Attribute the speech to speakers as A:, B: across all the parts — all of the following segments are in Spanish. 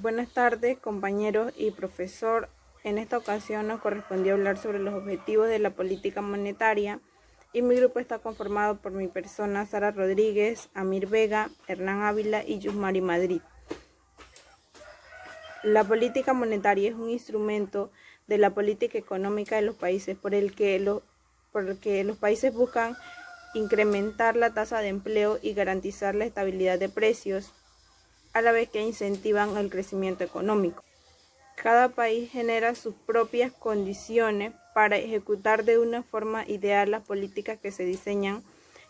A: Buenas tardes, compañeros y profesor. En esta ocasión nos correspondió hablar sobre los objetivos de la política monetaria y mi grupo está conformado por mi persona, Sara Rodríguez, Amir Vega, Hernán Ávila y Yusmari Madrid. La política monetaria es un instrumento de la política económica de los países por el que los países buscan incrementar la tasa de empleo y garantizar la estabilidad de precios, a la vez que incentivan el crecimiento económico. Cada país genera sus propias condiciones para ejecutar de una forma ideal las políticas que se diseñan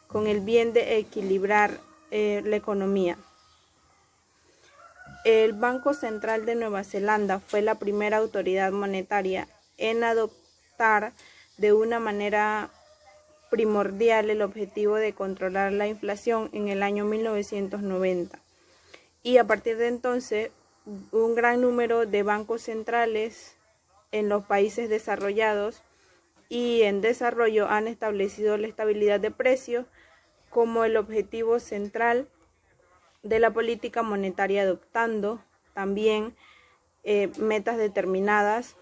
A: con el bien de equilibrar la economía. El Banco Central de Nueva Zelanda fue la primera autoridad monetaria en adoptar de una manera primordial el objetivo de controlar la inflación en el año 1990. Y a partir de entonces, un gran número de bancos centrales en los países desarrollados y en desarrollo han establecido la estabilidad de precios como el objetivo central de la política monetaria, adoptando también metas determinadas.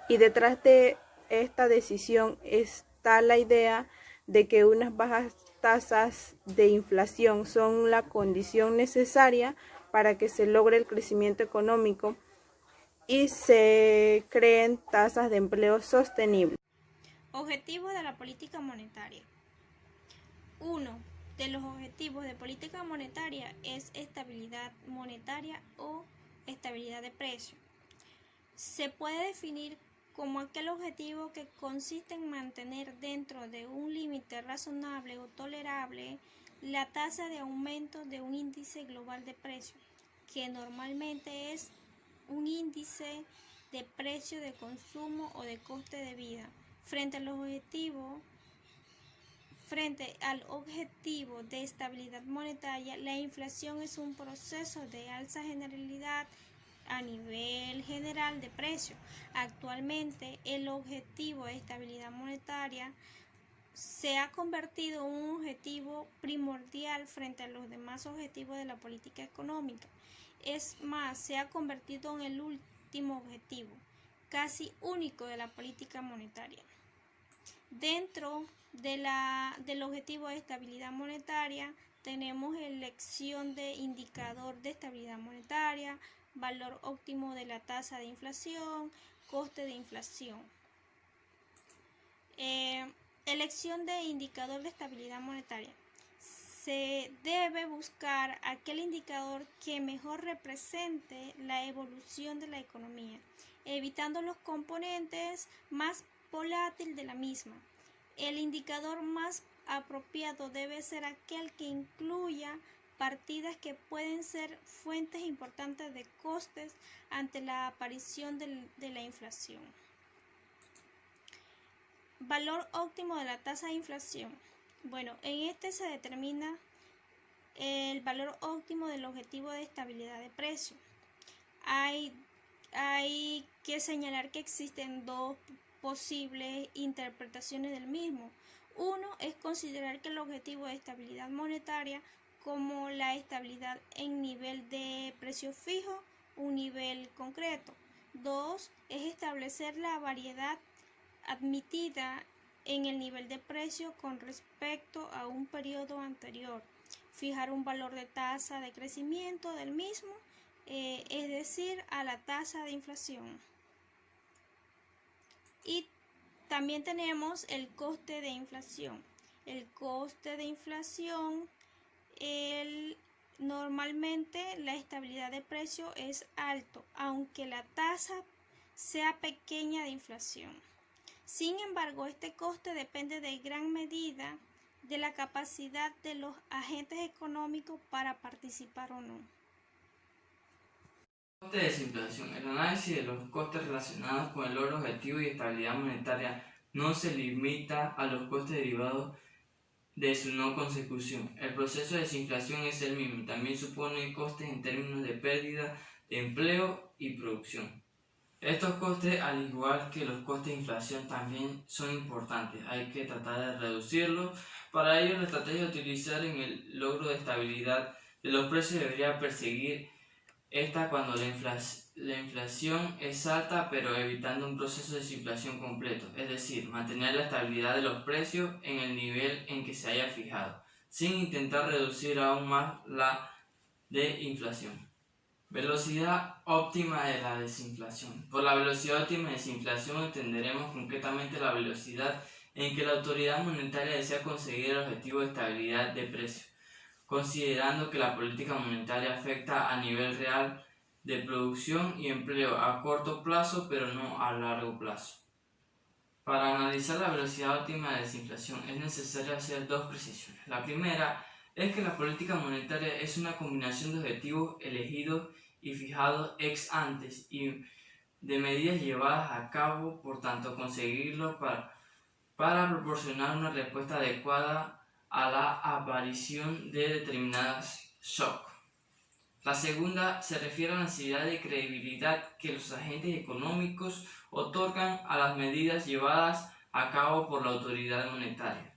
A: Y detrás de esta decisión está la idea de que unas bajas tasas de inflación son la condición necesaria para que se logre el crecimiento económico y se creen tasas de empleo sostenibles.
B: Objetivos de la política monetaria. Uno de los objetivos de política monetaria es estabilidad monetaria o estabilidad de precio. Se puede definir como aquel objetivo que consiste en mantener dentro de un límite razonable o tolerable la tasa de aumento de un índice global de precios, que normalmente es un índice de precio de consumo o de coste de vida. Frente al objetivo de estabilidad monetaria, la inflación es un proceso de alza generalidad a nivel general de precios. Actualmente, el objetivo de estabilidad monetaria se ha convertido en un objetivo primordial frente a los demás objetivos de la política económica. Es más, se ha convertido en el último objetivo, casi único de la política monetaria. Dentro del objetivo de estabilidad monetaria tenemos elección de indicador de estabilidad monetaria, valor óptimo de la tasa de inflación, coste de inflación. Elección de indicador de estabilidad monetaria. Se debe buscar aquel indicador que mejor represente la evolución de la economía, evitando los componentes más volátiles de la misma. El indicador más apropiado debe ser aquel que incluya partidas que pueden ser fuentes importantes de costes ante la aparición de la inflación. Valor óptimo de la tasa de inflación. Bueno, en este se determina el valor óptimo del objetivo de estabilidad de precio. Hay que señalar que existen dos posibles interpretaciones del mismo. Uno es considerar que el objetivo de estabilidad monetaria como la estabilidad en nivel de precio fijo, un nivel concreto. Dos es establecer la variedad admitida en el nivel de precio con respecto a un periodo anterior, fijar un valor de tasa de crecimiento del mismo, es decir, a la tasa de inflación. Y también tenemos el coste de inflación. El coste de inflación, normalmente la estabilidad de precio es alto, aunque la tasa sea pequeña de inflación. Sin embargo, este coste depende de gran medida de la capacidad de los agentes económicos para participar o no.
C: Coste de desinflación. El análisis de los costes relacionados con el logro objetivo y estabilidad monetaria no se limita a los costes derivados de su no consecución. El proceso de desinflación es el mismo, también supone costes en términos de pérdida de empleo y producción. Estos costes, al igual que los costes de inflación, también son importantes. Hay que tratar de reducirlos. Para ello, la estrategia de utilizar en el logro de estabilidad de los precios debería perseguir Esta cuando la inflación es alta, pero evitando un proceso de desinflación completo, es decir, mantener la estabilidad de los precios en el nivel en que se haya fijado, sin intentar reducir aún más la de inflación. Velocidad óptima de la desinflación. Por la velocidad óptima de desinflación entenderemos concretamente la velocidad en que la autoridad monetaria desea conseguir el objetivo de estabilidad de precios, considerando que la política monetaria afecta a nivel real de producción y empleo a corto plazo, pero no a largo plazo. Para analizar la velocidad óptima de desinflación es necesario hacer dos precisiones. La primera es que la política monetaria es una combinación de objetivos elegidos y fijados ex antes y de medidas llevadas a cabo, por tanto conseguirlo para proporcionar una respuesta adecuada a la aparición de determinadas shocks. La segunda se refiere a la necesidad de credibilidad que los agentes económicos otorgan a las medidas llevadas a cabo por la autoridad monetaria.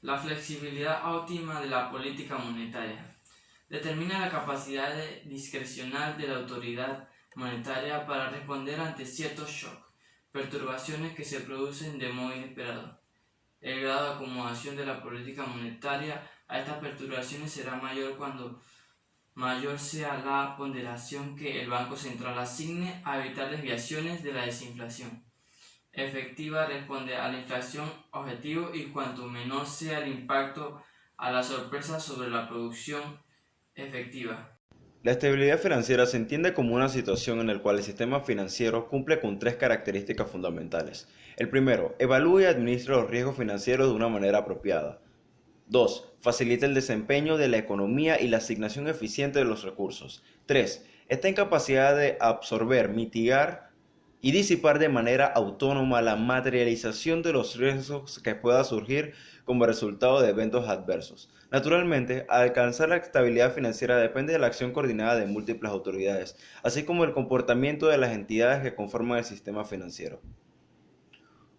C: La flexibilidad óptima de la política monetaria determina la capacidad discrecional de la autoridad monetaria para responder ante ciertos shocks, perturbaciones que se producen de modo inesperado. El grado de acomodación de la política monetaria a estas perturbaciones será mayor cuando mayor sea la ponderación que el Banco Central asigne a evitar desviaciones de la desinflación efectiva responde a la inflación objetivo y cuanto menor sea el impacto a la sorpresa sobre la producción efectiva.
D: La estabilidad financiera se entiende como una situación en la cual el sistema financiero cumple con tres características fundamentales. El primero, evalúa y administra los riesgos financieros de una manera apropiada. 2. Facilita el desempeño de la economía y la asignación eficiente de los recursos. 3. Está en capacidad de absorber, mitigar y disipar de manera autónoma la materialización de los riesgos que pueda surgir como resultado de eventos adversos. Naturalmente, alcanzar la estabilidad financiera depende de la acción coordinada de múltiples autoridades, así como el comportamiento de las entidades que conforman el sistema financiero.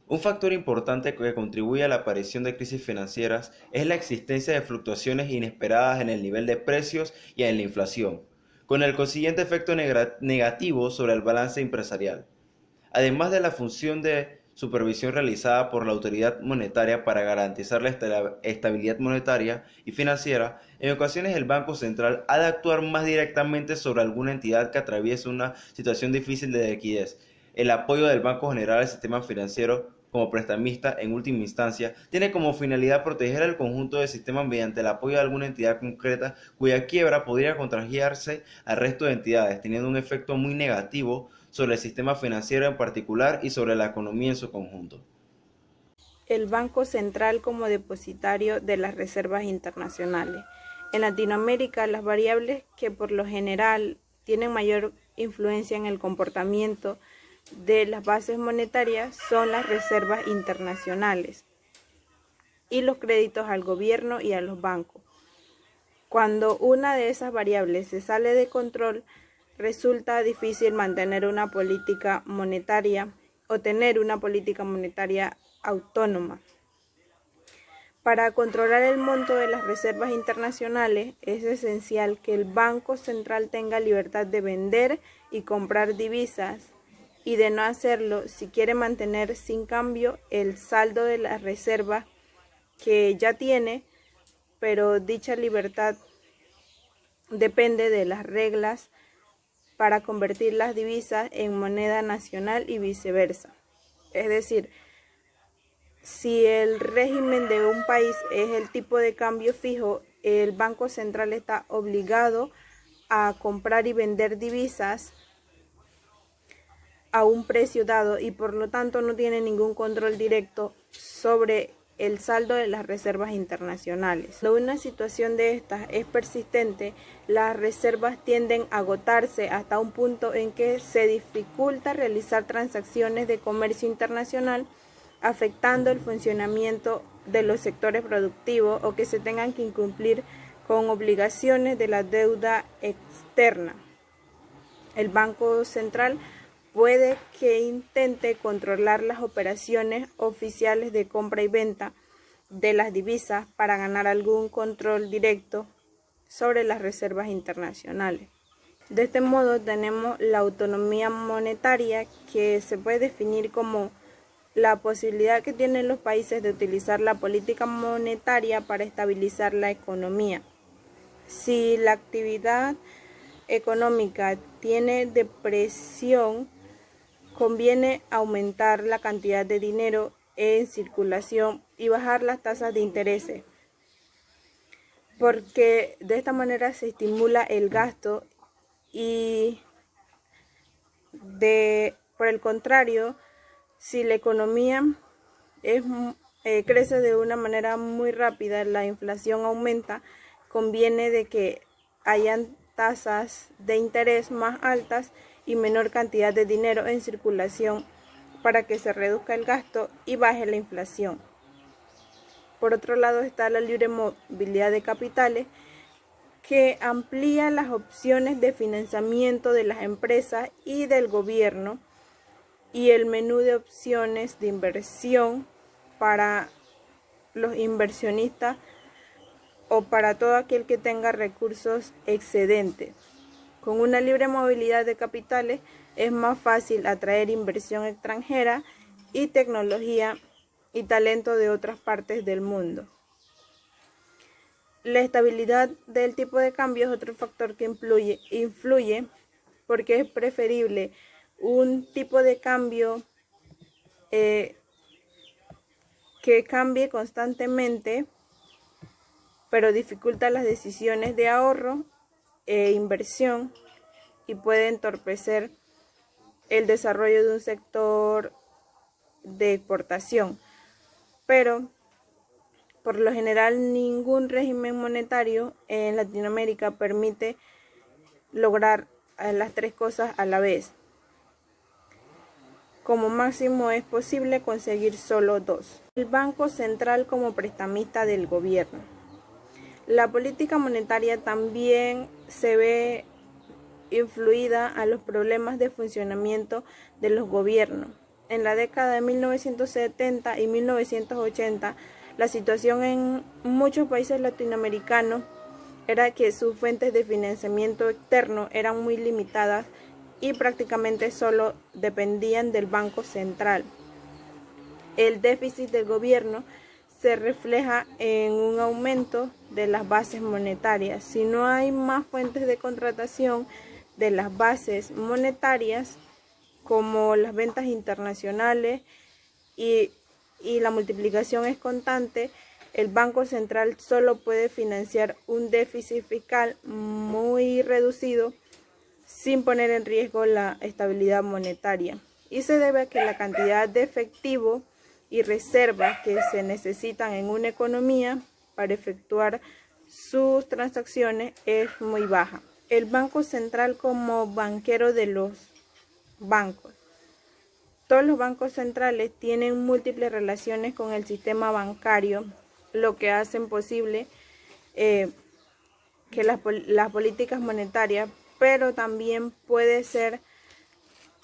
D: Un factor importante que contribuye a la aparición de crisis financieras es la existencia de fluctuaciones inesperadas en el nivel de precios y en la inflación, con el consiguiente efecto negativo sobre el balance empresarial. Además de la función de supervisión realizada por la autoridad monetaria para garantizar la estabilidad monetaria y financiera, en ocasiones el Banco Central ha de actuar más directamente sobre alguna entidad que atraviese una situación difícil de liquidez. El apoyo del Banco General al sistema financiero como prestamista en última instancia tiene como finalidad proteger al conjunto del sistema mediante el apoyo de alguna entidad concreta cuya quiebra podría contagiarse al resto de entidades, teniendo un efecto muy negativo sobre el sistema financiero en particular y sobre la economía en su conjunto.
A: El Banco Central como depositario de las reservas internacionales. En Latinoamérica, las variables que por lo general tienen mayor influencia en el comportamiento de las bases monetarias son las reservas internacionales y los créditos al gobierno y a los bancos. Cuando una de esas variables se sale de control, resulta difícil mantener una política monetaria o tener una política monetaria autónoma. Para controlar el monto de las reservas internacionales es esencial que el Banco Central tenga libertad de vender y comprar divisas y de no hacerlo si quiere mantener sin cambio el saldo de las reservas que ya tiene, pero dicha libertad depende de las reglas para convertir las divisas en moneda nacional y viceversa. Es decir, si el régimen de un país es el tipo de cambio fijo, el Banco Central está obligado a comprar y vender divisas a un precio dado y por lo tanto no tiene ningún control directo sobre el saldo de las reservas internacionales. Cuando una situación de estas es persistente, las reservas tienden a agotarse hasta un punto en que se dificulta realizar transacciones de comercio internacional, afectando el funcionamiento de los sectores productivos o que se tengan que incumplir con obligaciones de la deuda externa. El Banco Central puede que intente controlar las operaciones oficiales de compra y venta de las divisas para ganar algún control directo sobre las reservas internacionales. De este modo tenemos la autonomía monetaria, que se puede definir como la posibilidad que tienen los países de utilizar la política monetaria para estabilizar la economía. Si la actividad económica tiene depresión, conviene aumentar la cantidad de dinero en circulación y bajar las tasas de interés, porque de esta manera se estimula el gasto y por el contrario, si la economía crece de una manera muy rápida, la inflación aumenta, conviene de que hayan tasas de interés más altas y menor cantidad de dinero en circulación para que se reduzca el gasto y baje la inflación. Por otro lado está la libre movilidad de capitales, que amplía las opciones de financiamiento de las empresas y del gobierno y el menú de opciones de inversión para los inversionistas o para todo aquel que tenga recursos excedentes. Con una libre movilidad de capitales es más fácil atraer inversión extranjera y tecnología y talento de otras partes del mundo. La estabilidad del tipo de cambio es otro factor que influye porque es preferible un tipo de cambio que cambie constantemente, pero dificulta las decisiones de ahorro e inversión y puede entorpecer el desarrollo de un sector de exportación. Pero por lo general, ningún régimen monetario en Latinoamérica permite lograr las tres cosas a la vez. Como máximo es posible conseguir solo dos. El Banco Central como prestamista del gobierno. La política monetaria también se ve influida a los problemas de funcionamiento de los gobiernos. En la década de 1970 y 1980, la situación en muchos países latinoamericanos era que sus fuentes de financiamiento externo eran muy limitadas y prácticamente solo dependían del Banco Central. El déficit del gobierno se refleja en un aumento de las bases monetarias. Si no hay más fuentes de contratación de las bases monetarias, como las ventas internacionales y la multiplicación es constante, el Banco Central solo puede financiar un déficit fiscal muy reducido sin poner en riesgo la estabilidad monetaria. Y se debe a que la cantidad de efectivo y reservas que se necesitan en una economía para efectuar sus transacciones es muy baja. El Banco Central como banquero de los bancos. Todos los bancos centrales tienen múltiples relaciones con el sistema bancario, lo que hacen posible que las políticas monetarias, pero también puede ser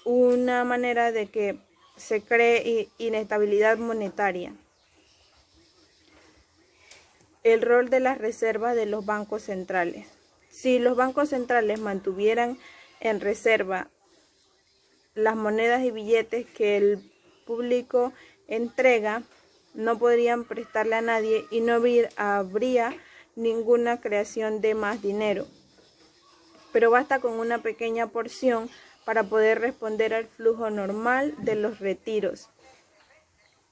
A: una manera de que se cree inestabilidad monetaria. El rol de las reservas de los bancos centrales. Si los bancos centrales mantuvieran en reserva las monedas y billetes que el público entrega, no podrían prestarle a nadie y no habría ninguna creación de más dinero. Pero basta con una pequeña porción para poder responder al flujo normal de los retiros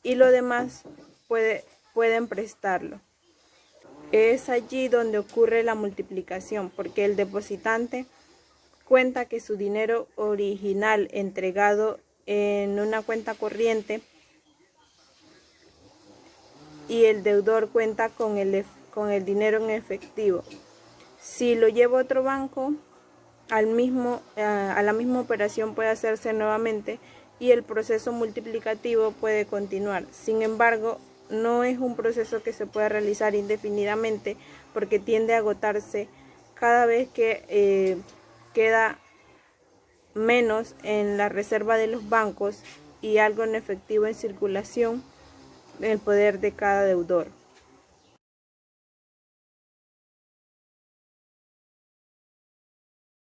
A: y lo demás pueden prestarlo. Es allí donde ocurre la multiplicación, porque el depositante cuenta que su dinero original entregado en una cuenta corriente y el deudor cuenta con el dinero en efectivo. Si lo lleva a otro banco, a la misma operación puede hacerse nuevamente y el proceso multiplicativo puede continuar. Sin embargo, no es un proceso que se pueda realizar indefinidamente porque tiende a agotarse cada vez que queda menos en la reserva de los bancos y algo en efectivo en circulación en el poder de cada deudor.